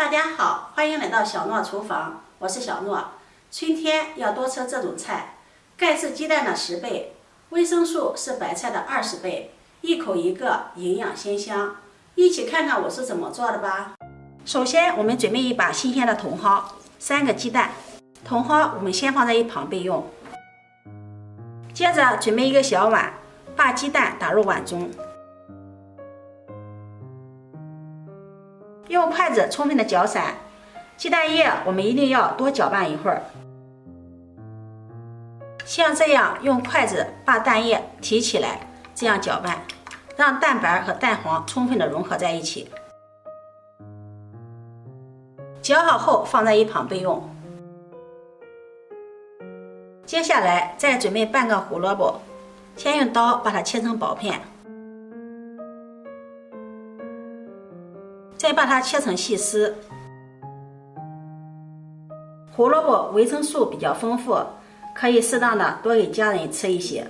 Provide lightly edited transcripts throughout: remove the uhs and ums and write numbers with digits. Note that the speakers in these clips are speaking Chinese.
大家好，欢迎来到小诺厨房，我是小诺。春天要多吃这种菜，钙是鸡蛋的10倍，维生素是白菜的20倍，一口一个，营养鲜香。一起看看我是怎么做的吧。首先，我们准备一把新鲜的茼蒿，3个鸡蛋。茼蒿我们先放在一旁备用。接着准备一个小碗，把鸡蛋打入碗中。用筷子充分的搅散，鸡蛋液我们一定要多搅拌一会儿。像这样用筷子把蛋液提起来，这样搅拌，让蛋白和蛋黄充分的融合在一起。搅好后放在一旁备用。接下来再准备半个胡萝卜，先用刀把它切成薄片。再把它切成细丝。胡萝卜维生素比较丰富，可以适当的多给家人吃一些。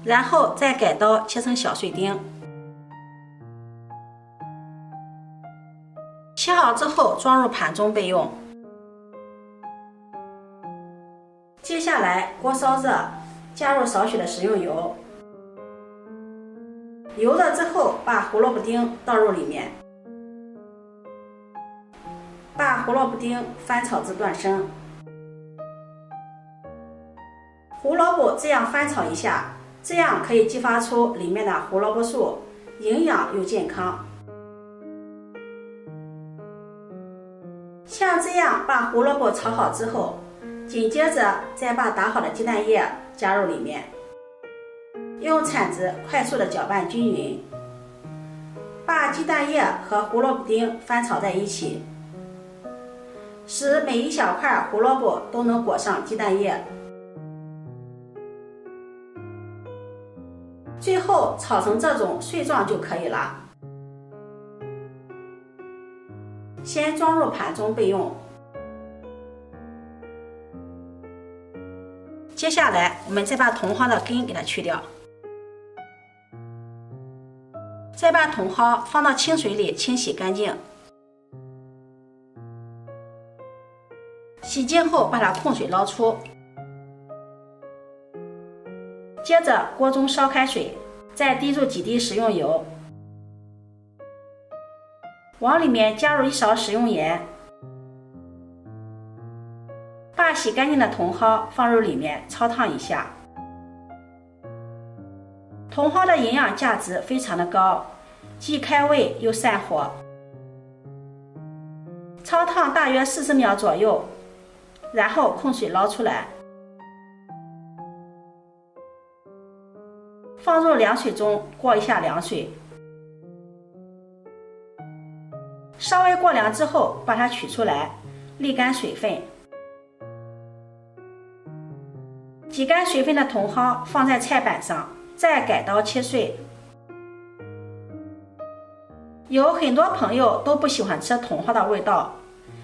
然后再改刀切成小碎丁。切好之后装入盘中备用。接下来锅烧热，加入少许的食用油。油热之后，把胡萝卜丁倒入里面，把胡萝卜丁翻炒至断生。胡萝卜这样翻炒一下，这样可以激发出里面的胡萝卜素，营养又健康。像这样把胡萝卜炒好之后，紧接着再把打好的鸡蛋液加入里面。用铲子快速的搅拌均匀，把鸡蛋液和胡萝卜丁翻炒在一起，使每一小块胡萝卜都能裹上鸡蛋液。最后炒成这种碎状就可以了。先装入盘中备用。接下来我们再把茼蒿的根给它去掉。再把茼蒿放到清水里清洗干净，洗净后把它控水捞出。接着锅中烧开水，再滴入几滴食用油，往里面加入1勺食用盐，把洗干净的茼蒿放入里面焯烫一下。茼蒿的营养价值非常的高，既开胃又散火。焯烫大约40秒左右，然后控水捞出来，放入凉水中过一下凉水。稍微过凉之后，把它取出来，沥干水分。挤干水分的茼蒿放在菜板上，再改刀切碎。有很多朋友都不喜欢吃茼蒿的味道，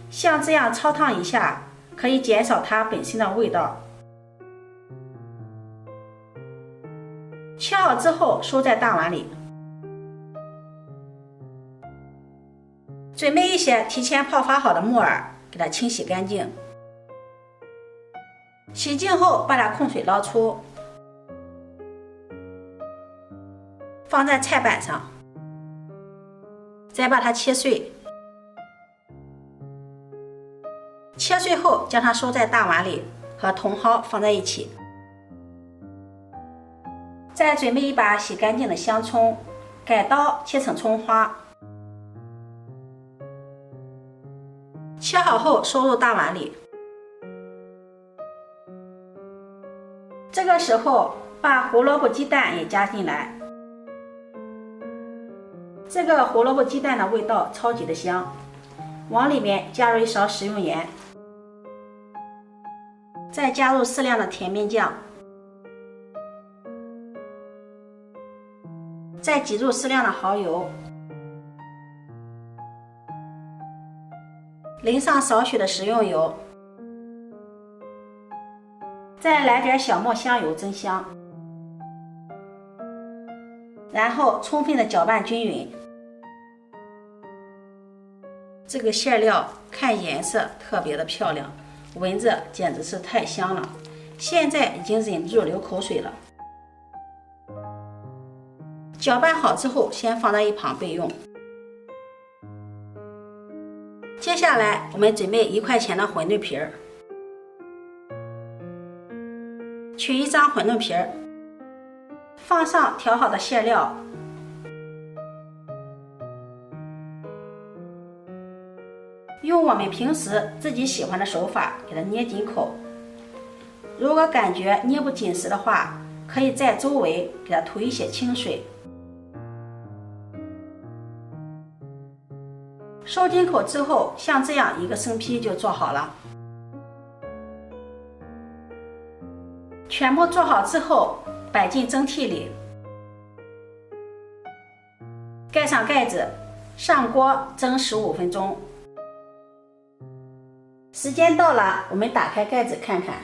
像这样焯烫一下，可以减少它本身的味道。切好之后收在大碗里。准备一些提前泡发好的木耳，给它清洗干净。洗净后把它控水捞出，放在菜板上，再把它切碎。切碎后将它收在大碗里，和茼蒿放在一起。再准备一把洗干净的香葱，改刀切成葱花。切好后收入大碗里。这个时候把胡萝卜鸡蛋也加进来。这个胡萝卜鸡蛋的味道超级的香，往里面加入1勺食用盐，再加入适量的甜面酱，再挤入适量的蚝油，淋上少许的食用油，再来点小磨香油增香，然后充分的搅拌均匀。这个馅料看颜色特别的漂亮，闻着简直是太香了，现在已经忍不住流口水了。搅拌好之后，先放在一旁备用。接下来我们准备1块钱的馄饨皮儿，取一张馄饨皮儿，放上调好的馅料，用我们平时自己喜欢的手法给它捏紧口。如果感觉捏不紧实的话，可以在周围给它涂一些清水。收紧口之后，像这样一个生坯就做好了。全部做好之后，摆进蒸屉里，盖上盖子，上锅蒸15分钟。时间到了，我们打开盖子看看，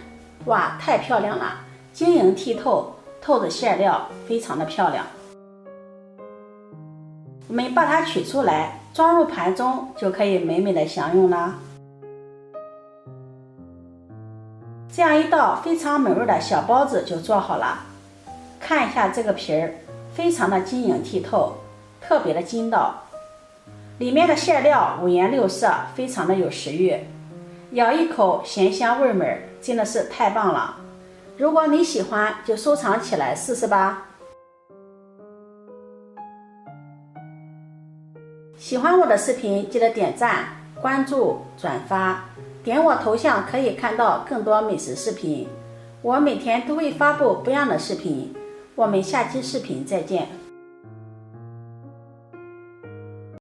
哇，太漂亮了，晶莹剔透，透着馅料，非常的漂亮。我们把它取出来，装入盘中，就可以美美的享用啦。这样一道非常美味的小包子就做好了。看一下这个皮儿，非常的晶莹剔透，特别的筋道，里面的馅料五颜六色，非常的有食欲，咬一口咸香味美，真的是太棒了。如果你喜欢，就收藏起来试试吧。喜欢我的视频，记得点赞、关注、转发，点我头像可以看到更多美食视频。我每天都会发布不一样的视频，我们下期视频再见。